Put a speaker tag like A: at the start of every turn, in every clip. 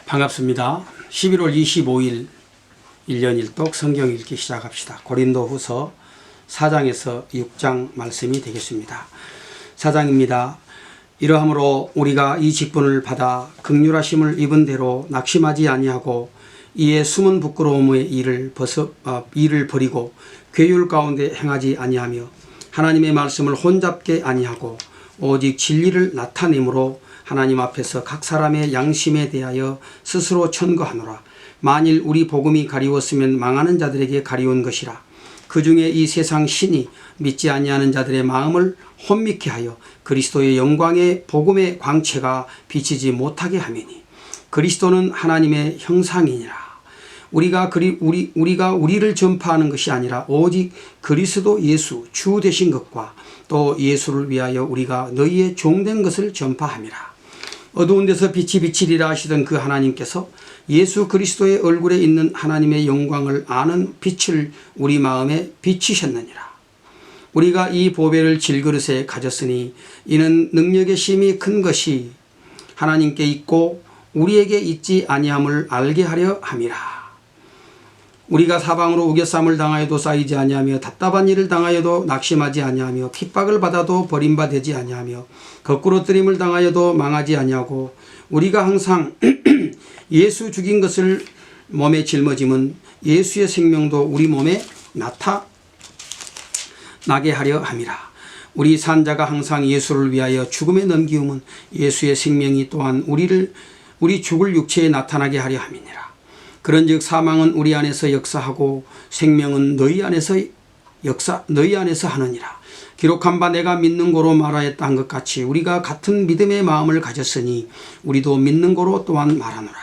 A: 반갑습니다. 11월 25일 1년 1독 성경 읽기 시작합시다. 고린도후서 4장에서 6장 말씀이 되겠습니다. 4장입니다. 이러함으로 우리가 이 직분을 받아 긍휼하심을 입은 대로 낙심하지 아니하고 이에 숨은 부끄러움의 일을 버리고 괴율 가운데 행하지 아니하며 하나님의 말씀을 혼잡게 아니하고 오직 진리를 나타내므로 하나님 앞에서 각 사람의 양심에 대하여 스스로 천거하노라. 만일 우리 복음이 가리웠으면 망하는 자들에게 가리운 것이라. 그 중에 이 세상 신이 믿지 아니하는 자들의 마음을 혼미케 하여 그리스도의 영광의 복음의 광채가 비치지 못하게 하매니 그리스도는 하나님의 형상이니라. 우리가 우리를 전파하는 것이 아니라 오직 그리스도 예수 주 되신 것과 또 예수를 위하여 우리가 너희의 종된 것을 전파함이라. 어두운 데서 빛이 비치리라 하시던 그 하나님께서 예수 그리스도의 얼굴에 있는 하나님의 영광을 아는 빛을 우리 마음에 비치셨느니라. 우리가 이 보배를 질그릇에 가졌으니 이는 능력의 심이 큰 것이 하나님께 있고 우리에게 있지 아니함을 알게 하려 함이라. 우리가 사방으로 우겨쌈을 당하여도 쌓이지 아니하며 답답한 일을 당하여도 낙심하지 아니하며 핍박을 받아도 버림받지 아니하며 거꾸로뜨림을 당하여도 망하지 아니하고 우리가 항상 예수 죽인 것을 몸에 짊어짐은 예수의 생명도 우리 몸에 나타나게 하려 함이라. 우리 산자가 항상 예수를 위하여 죽음에 넘기움은 예수의 생명이 또한 우리 죽을 육체에 나타나게 하려 함이니라. 그런즉 사망은 우리 안에서 역사하고 생명은 너희 안에서 하느니라. 기록한 바 내가 믿는 고로 말하였다 한 것 같이 우리가 같은 믿음의 마음을 가졌으니 우리도 믿는 고로 또한 말하노라.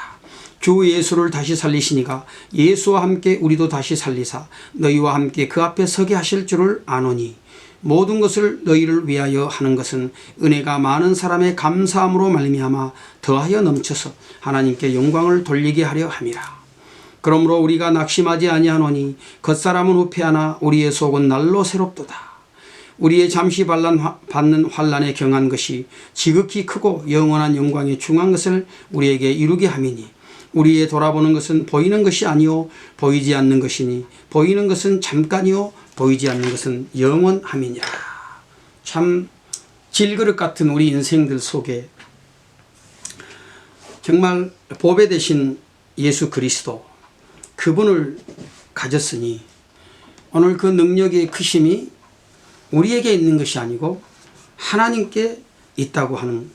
A: 주 예수를 다시 살리시니가 예수와 함께 우리도 다시 살리사 너희와 함께 그 앞에 서게 하실 줄을 아노니 모든 것을 너희를 위하여 하는 것은 은혜가 많은 사람의 감사함으로 말미암아 더하여 넘쳐서 하나님께 영광을 돌리게 하려 함이라. 그러므로 우리가 낙심하지 아니하노니 겉사람은 후패하나 우리의 속은 날로 새롭도다. 우리의 잠시 받는 환난에 경한 것이 지극히 크고 영원한 영광에 중한 것을 우리에게 이루게 함이니 우리의 돌아보는 것은 보이는 것이 아니요 보이지 않는 것이니 보이는 것은 잠깐이요 보이지 않는 것은 영원함이니라. 참 질그릇 같은 우리 인생들 속에 정말 보배 되신 예수 그리스도 그분을 가졌으니 오늘 그 능력의 크심이 우리에게 있는 것이 아니고 하나님께 있다고 하는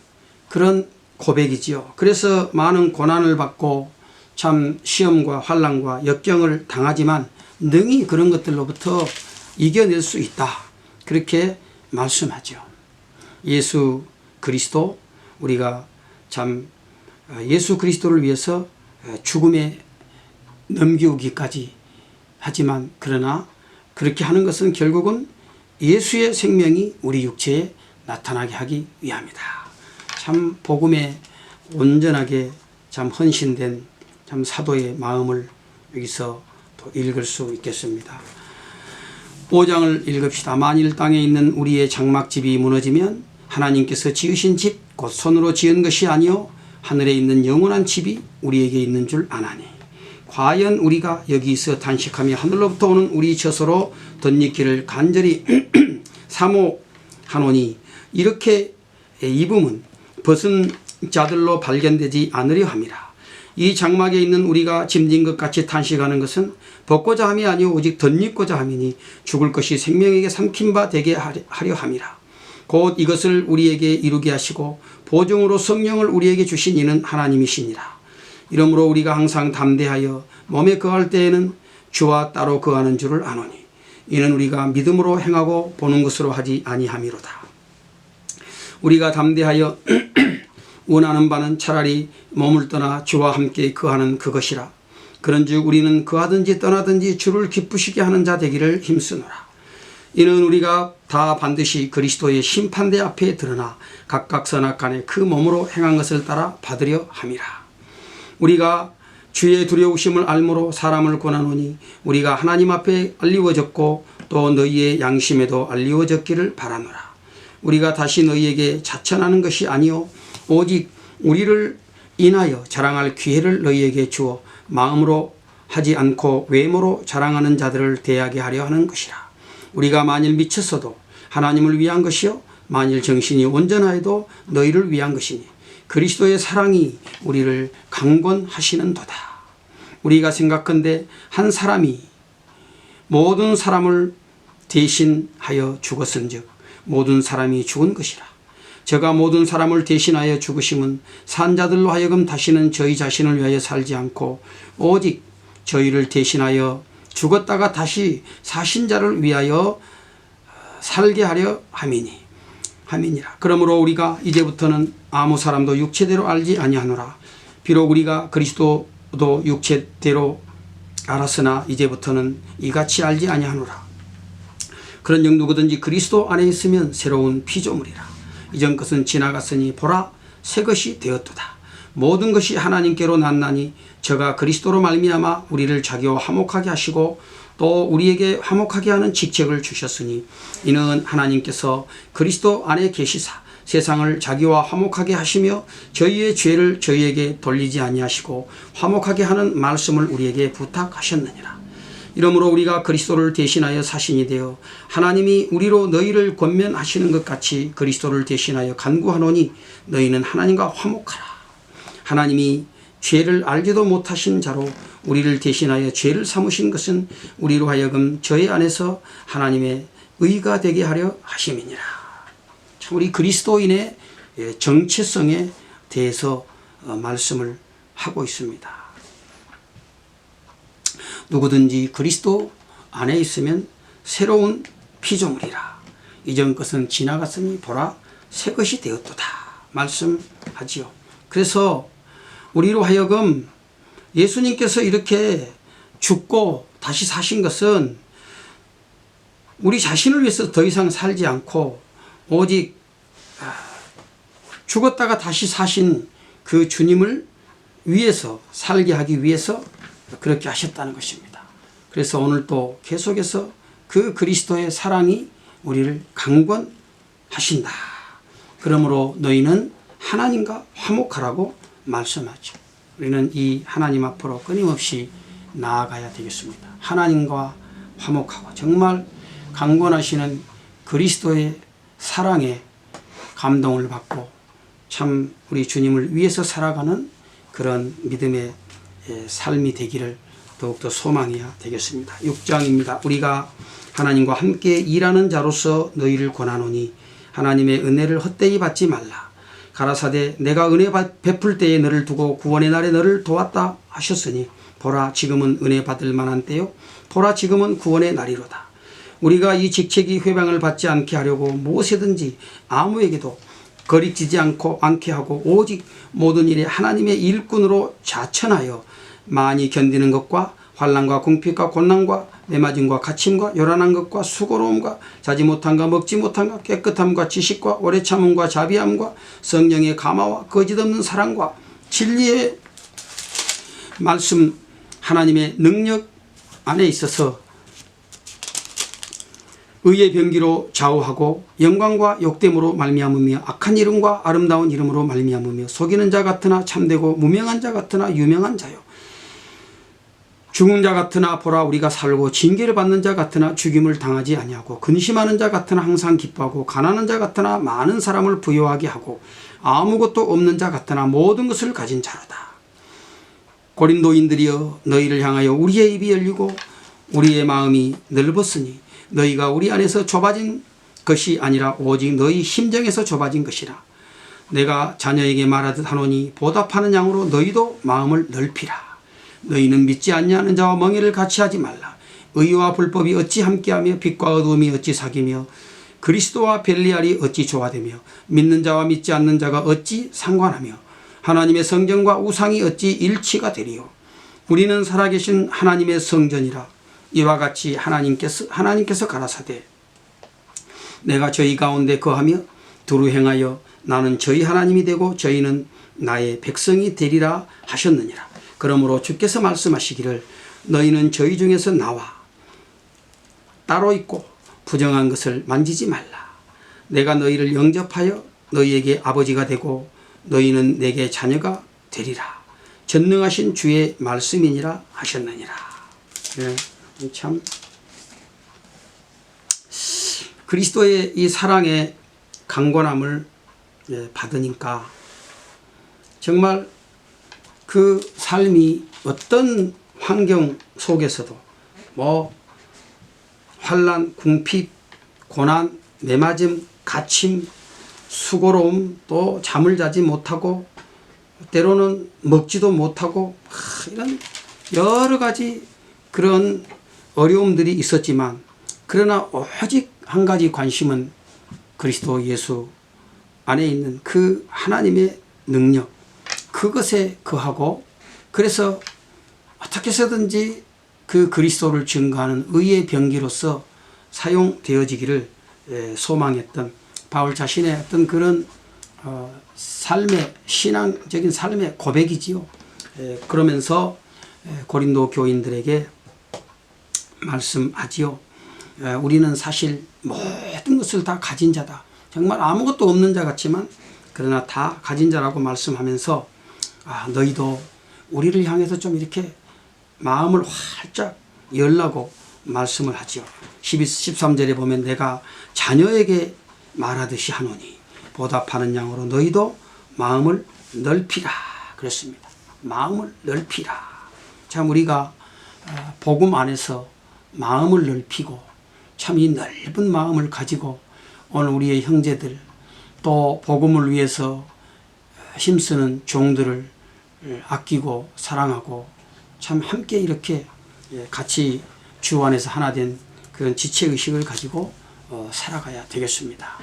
A: 그런 고백이지요. 그래서 많은 고난을 받고 참 시험과 환난과 역경을 당하지만 능히 그런 것들로부터 이겨낼 수 있다. 그렇게 말씀하죠. 예수 그리스도 우리가 참 예수 그리스도를 위해서 죽음에 넘기우기까지 하지만 그러나 그렇게 하는 것은 결국은 예수의 생명이 우리 육체에 나타나게 하기 위함이다. 참 복음에 온전하게 참 헌신된 참 사도의 마음을 여기서 또 읽을 수 있겠습니다. 5장을 읽읍시다. 만일 땅에 있는 우리의 장막집이 무너지면 하나님께서 지으신 집 곧 손으로 지은 것이 아니요 하늘에 있는 영원한 집이 우리에게 있는 줄 아나니 과연 우리가 여기서 단식하며 하늘로부터 오는 우리 젖으로 덧입기를 간절히 사모하노니 이렇게 입음은 벗은 자들로 발견되지 않으려 함이라. 이 장막에 있는 우리가 짐진 것 같이 탄식하는 것은 벗고자 함이 아니오 오직 덧입고자 함이니 죽을 것이 생명에게 삼킨 바 되게 하려 함이라. 곧 이것을 우리에게 이루게 하시고 보증으로 성령을 우리에게 주신 이는 하나님이시니라. 이러므로 우리가 항상 담대하여 몸에 거할 때에는 주와 따로 거하는 줄을 아노니 이는 우리가 믿음으로 행하고 보는 것으로 하지 아니함이로다. 우리가 담대하여 원하는 바는 차라리 몸을 떠나 주와 함께 거하는 그것이라. 그런즉 우리는 거하든지 떠나든지 주를 기쁘시게 하는 자 되기를 힘쓰노라. 이는 우리가 다 반드시 그리스도의 심판대 앞에 드러나 각각 선악간에 그 몸으로 행한 것을 따라 받으려 함이라. 우리가 주의 두려우심을 알므로 사람을 권하노니 우리가 하나님 앞에 알리워졌고 또 너희의 양심에도 알리워졌기를 바라노라. 우리가 다시 너희에게 자천하는 것이 아니요 오직 우리를 인하여 자랑할 기회를 너희에게 주어 마음으로 하지 않고 외모로 자랑하는 자들을 대하게 하려 하는 것이라. 우리가 만일 미쳤어도 하나님을 위한 것이요 만일 정신이 온전하여도 너희를 위한 것이니 그리스도의 사랑이 우리를 강권하시는도다. 우리가 생각컨대 한 사람이 모든 사람을 대신하여 죽었은즉 모든 사람이 죽은 것이라. 저가 모든 사람을 대신하여 죽으심은 산 자들로 하여금 다시는 저희 자신을 위하여 살지 않고 오직 저희를 대신하여 죽었다가 다시 사신 자를 위하여 살게 하려 함이니라. 그러므로 우리가 이제부터는 아무 사람도 육체대로 알지 아니하노라. 비록 우리가 그리스도도 육체대로 알았으나 이제부터는 이같이 알지 아니하노라. 그런즉 누구든지 그리스도 안에 있으면 새로운 피조물이라. 이전 것은 지나갔으니 보라 새 것이 되었도다. 모든 것이 하나님께로 났나니 저가 그리스도로 말미암아 우리를 자기와 화목하게 하시고 또 우리에게 화목하게 하는 직책을 주셨으니 이는 하나님께서 그리스도 안에 계시사 세상을 자기와 화목하게 하시며 저희의 죄를 저희에게 돌리지 아니하시고 화목하게 하는 말씀을 우리에게 부탁하셨느니라. 이러므로 우리가 그리스도를 대신하여 사신이 되어 하나님이 우리로 너희를 권면하시는 것 같이 그리스도를 대신하여 간구하노니 너희는 하나님과 화목하라. 하나님이 죄를 알지도 못하신 자로 우리를 대신하여 죄를 삼으신 것은 우리로 하여금 저희 안에서 하나님의 의가 되게 하려 하심이니라. 참 우리 그리스도인의 정체성에 대해서 말씀을 하고 있습니다. 누구든지 그리스도 안에 있으면 새로운 피조물이라. 이전 것은 지나갔으니 보라 새 것이 되었도다 말씀하지요. 그래서 우리로 하여금 예수님께서 이렇게 죽고 다시 사신 것은 우리 자신을 위해서 더 이상 살지 않고 오직 죽었다가 다시 사신 그 주님을 위해서 살게 하기 위해서 그렇게 하셨다는 것입니다. 그래서 오늘 또 계속해서 그 그리스도의 사랑이 우리를 강권하신다. 그러므로 너희는 하나님과 화목하라고 말씀하죠. 우리는 이 하나님 앞으로 끊임없이 나아가야 되겠습니다. 하나님과 화목하고 정말 강권하시는 그리스도의 사랑에 감동을 받고 참 우리 주님을 위해서 살아가는 그런 믿음의 삶이 되기를 더욱더 소망해야 되겠습니다. 6장입니다. 우리가 하나님과 함께 일하는 자로서 너희를 권하노니 하나님의 은혜를 헛되이 받지 말라. 가라사대 내가 은혜 베풀 때에 너를 두고 구원의 날에 너를 도왔다 하셨으니 보라 지금은 은혜 받을 만한 때요 보라 지금은 구원의 날이로다. 우리가 이 직책이 회방을 받지 않게 하려고 무엇이든지 아무에게도 거리끼지 않게 하고 오직 모든 일에 하나님의 일꾼으로 자천하여 많이 견디는 것과 환난과 궁핍과 곤난과 매맞음과 갇힘과 요란한 것과 수고로움과 자지 못함과 먹지 못함과 깨끗함과 지식과 오래 참음과 자비함과 성령의 감화와 거짓없는 사랑과 진리의 말씀 하나님의 능력 안에 있어서 의의 병기로 좌우하고 영광과 욕됨으로 말미암으며 악한 이름과 아름다운 이름으로 말미암으며 속이는 자 같으나 참되고 무명한 자 같으나 유명한 자요 죽은 자 같으나 보라 우리가 살고 징계를 받는 자 같으나 죽임을 당하지 아니하고 근심하는 자 같으나 항상 기뻐하고 가난한 자 같으나 많은 사람을 부요하게 하고 아무것도 없는 자 같으나 모든 것을 가진 자로다. 고린도인들이여 너희를 향하여 우리의 입이 열리고 우리의 마음이 넓었으니 너희가 우리 안에서 좁아진 것이 아니라 오직 너희 심정에서 좁아진 것이라. 내가 자녀에게 말하듯 하노니 보답하는 양으로 너희도 마음을 넓히라. 너희는 믿지 아니하는 자와 멍에를 같이 하지 말라. 의와 불법이 어찌 함께하며 빛과 어두움이 어찌 사귀며 그리스도와 벨리알이 어찌 조화되며 믿는 자와 믿지 않는 자가 어찌 상관하며 하나님의 성전과 우상이 어찌 일치가 되리요. 우리는 살아계신 하나님의 성전이라. 이와 같이 하나님께서 가라사대 내가 저희 가운데 거하며 두루 행하여 나는 저희 하나님이 되고 저희는 나의 백성이 되리라 하셨느니라. 그러므로 주께서 말씀하시기를 너희는 저희 중에서 나와 따로 있고 부정한 것을 만지지 말라. 내가 너희를 영접하여 너희에게 아버지가 되고 너희는 내게 자녀가 되리라. 전능하신 주의 말씀이니라 하셨느니라. 참 그리스도의 이 사랑의 강권함을 받으니까 정말 그 삶이 어떤 환경 속에서도 뭐 환난, 궁핍, 고난, 매맞음, 갇힘, 수고로움, 또 잠을 자지 못하고 때로는 먹지도 못하고 이런 여러 가지 그런 어려움들이 있었지만 그러나 오직 한 가지 관심은 그리스도 예수 안에 있는 그 하나님의 능력, 그것에 거하고 그래서 어떻게 해서든지 그 그리스도를 증거하는 의의 병기로서 사용되어지기를 소망했던 바울 자신의 어떤 그런 삶의 신앙적인 삶의 고백이지요. 그러면서 고린도 교인들에게 말씀하지요. 우리는 사실 모든 것을 다 가진 자다. 정말 아무것도 없는 자 같지만 그러나 다 가진 자라고 말씀하면서 너희도 우리를 향해서 좀 이렇게 마음을 활짝 열라고 말씀을 하지요. 13절에 보면 내가 자녀에게 말하듯이 하노니 보답하는 양으로 너희도 마음을 넓히라 그랬습니다. 마음을 넓히라. 참 우리가 복음 안에서 마음을 넓히고 참 이 넓은 마음을 가지고 오늘 우리의 형제들 또 복음을 위해서 힘쓰는 종들을 아끼고 사랑하고 참 함께 이렇게 같이 주 안에서 하나 된 그런 지체의식을 가지고 살아가야 되겠습니다.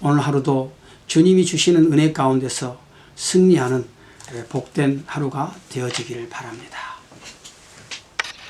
A: 오늘 하루도 주님이 주시는 은혜 가운데서 승리하는 복된 하루가 되어지기를 바랍니다.